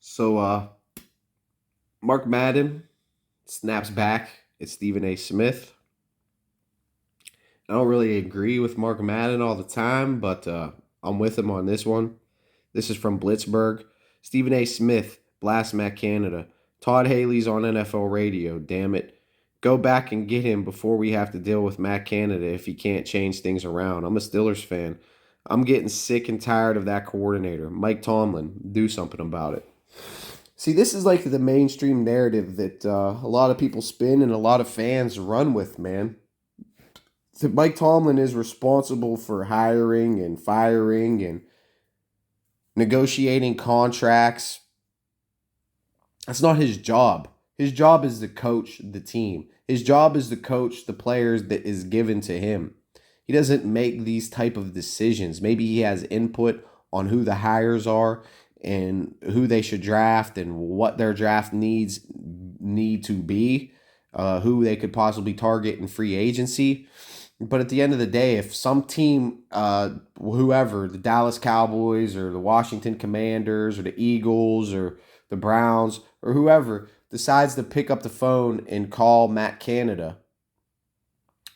So Mark Madden snaps back. It's Stephan A Smith. I don't really agree with Mark Madden all the time, but I'm with him on this one. This is from Blitzburg. Stephan A Smith, Blast Matt Canada. Todd Haley's on NFL radio, damn it. Go back and get him before we have to deal with Matt Canada if he can't change things around. I'm a Steelers fan. I'm getting sick and tired of that coordinator. Mike Tomlin, do something about it. See, this is like the mainstream narrative that a lot of people spin and a lot of fans run with, man. So Mike Tomlin is responsible for hiring and firing and negotiating contracts. That's not his job. His job is to coach the team. His job is to coach the players that is given to him. He doesn't make these type of decisions. Maybe he has input on who the hires are and who they should draft and what their draft needs need to be, who they could possibly target in free agency. But at the end of the day, if some team, whoever, the Dallas Cowboys or the Washington Commanders or the Eagles or the Browns or whoever decides to pick up the phone and call Matt Canada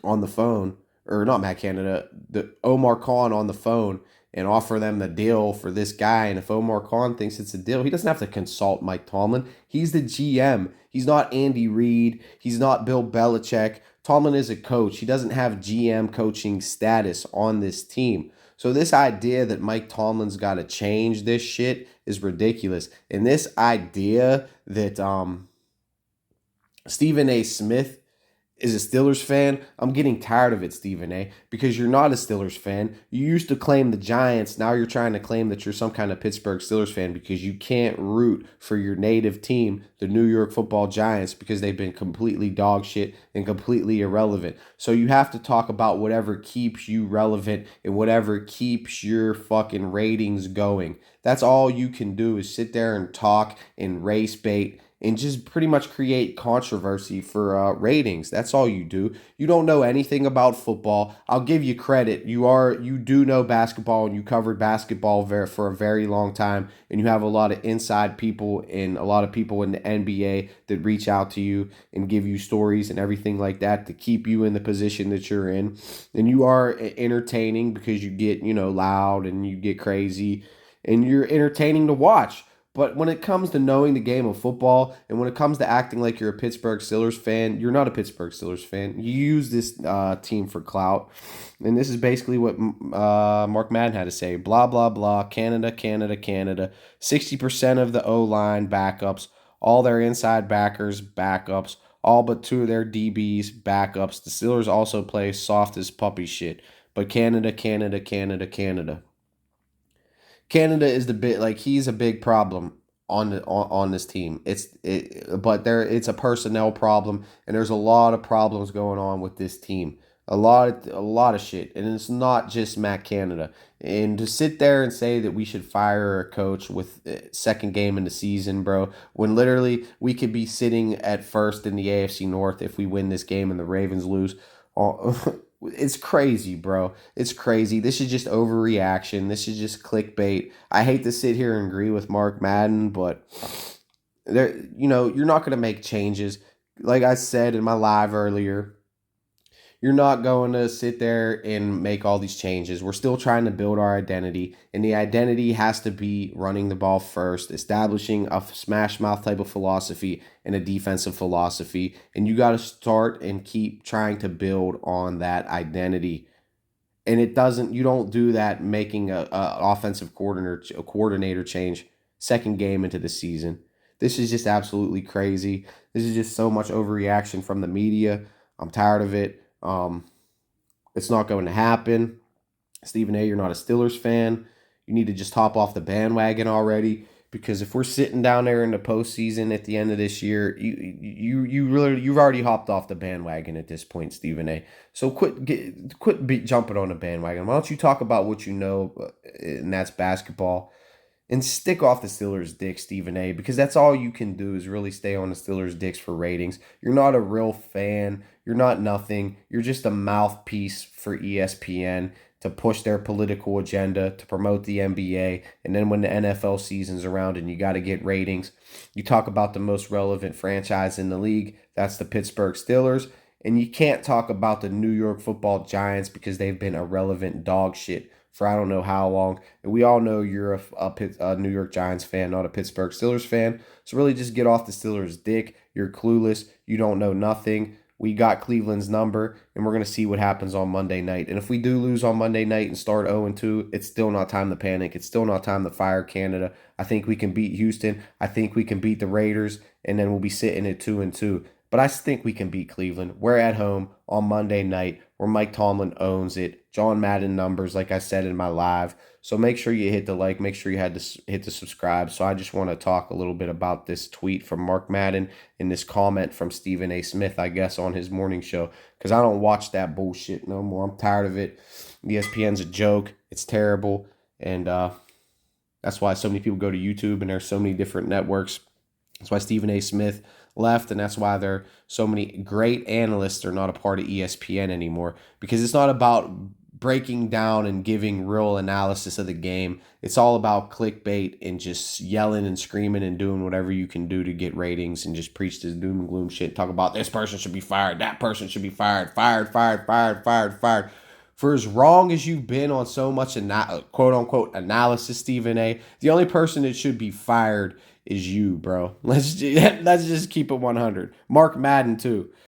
on the phone, or not Matt Canada, the Omar Khan on the phone and offer them the deal for this guy. And if Omar Khan thinks it's a deal, he doesn't have to consult Mike Tomlin. He's the GM. He's not Andy Reid. He's not Bill Belichick. Tomlin is a coach. He doesn't have GM coaching status on this team. So this idea that Mike Tomlin's got to change this shit is ridiculous. And this idea that Stephan A. Smith is a Steelers fan, I'm getting tired of it, Stephen A, because you're not a Steelers fan. You used to claim the Giants. Now you're trying to claim that you're some kind of Pittsburgh Steelers fan because you can't root for your native team, the New York Football Giants, because they've been completely dog shit and completely irrelevant. So you have to talk about whatever keeps you relevant and whatever keeps your fucking ratings going. That's all you can do is sit there and talk and race bait and just pretty much create controversy for ratings. That's all you do. You don't know anything about football. I'll give you credit. You do know basketball and you covered basketball for a very long time, and you have a lot of inside people and a lot of people in the NBA that reach out to you and give you stories and everything like that to keep you in the position that you're in. And you are entertaining because you get, loud and you get crazy and you're entertaining to watch. But when it comes to knowing the game of football and when it comes to acting like you're a Pittsburgh Steelers fan, you're not a Pittsburgh Steelers fan. You use this team for clout. And this is basically what Mark Madden had to say. Blah, blah, blah. Canada, Canada, Canada. 60% of the O-line backups. All their inside backers, backups. All but two of their DBs, backups. The Steelers also play soft as puppy shit. But Canada, Canada, Canada, Canada. Canada is he's a big problem on this team. It's a personnel problem, and there's a lot of problems going on with this team. A lot of shit, and it's not just Matt Canada. And to sit there and say that we should fire a coach with second game in the season, bro, when literally we could be sitting at first in the AFC North if we win this game and the Ravens lose. It's crazy, bro. It's crazy. This is just overreaction. This is just clickbait. I hate to sit here and agree with Mark Madden, but you're not going to make changes. Like I said in my live earlier, you're not going to sit there and make all these changes. We're still trying to build our identity, and the identity has to be running the ball first, establishing a smash mouth type of philosophy and a defensive philosophy. And you got to start and keep trying to build on that identity. And you don't do that making a offensive coordinator change second game into the season. This is just absolutely crazy. This is just so much overreaction from the media. I'm tired of it. It's not going to happen. Stephen A, you're not a Steelers fan. You need to just hop off the bandwagon already, because if we're sitting down there in the postseason at the end of this year, you've already hopped off the bandwagon at this point, Stephen A. So quit jumping on the bandwagon. Why don't you talk about what you know, and that's basketball, and stick off the Steelers' dick, Stephen A., because that's all you can do is really stay on the Steelers' dicks for ratings. You're not a real fan. You're not nothing. You're just a mouthpiece for ESPN to push their political agenda, to promote the NBA. And then when the NFL season's around and you got to get ratings, you talk about the most relevant franchise in the league. That's the Pittsburgh Steelers. And you can't talk about the New York Football Giants because they've been irrelevant dog shit for I don't know how long. And we all know you're a New York Giants fan, not a Pittsburgh Steelers fan. So really just get off the Steelers' dick. You're clueless. You don't know nothing. We got Cleveland's number, and we're going to see what happens on Monday night. And if we do lose on Monday night and start 0-2, it's still not time to panic. It's still not time to fire Canada. I think we can beat Houston. I think we can beat the Raiders, and then we'll be sitting at 2-2. But I think we can beat Cleveland. We're at home on Monday night where Mike Tomlin owns it. John Madden numbers, like I said in my live. So make sure you hit the like. Make sure you hit the subscribe. So I just want to talk a little bit about this tweet from Mark Madden and this comment from Stephan A Smith, I guess, on his morning show. Because I don't watch that bullshit no more. I'm tired of it. ESPN's a joke. It's terrible. And that's why so many people go to YouTube and there's so many different networks. That's why Stephan A Smith left, and that's why there are so many great analysts are not a part of ESPN anymore, because it's not about breaking down and giving real analysis of the game. It's all about clickbait and just yelling and screaming and doing whatever you can do to get ratings and just preach this doom and gloom shit. Talk about this person should be fired, that person should be fired, fired. For as wrong as you've been on so much quote-unquote analysis, Stephan A., the only person that should be fired is you, bro. Let's just keep it 100. Mark Madden, too.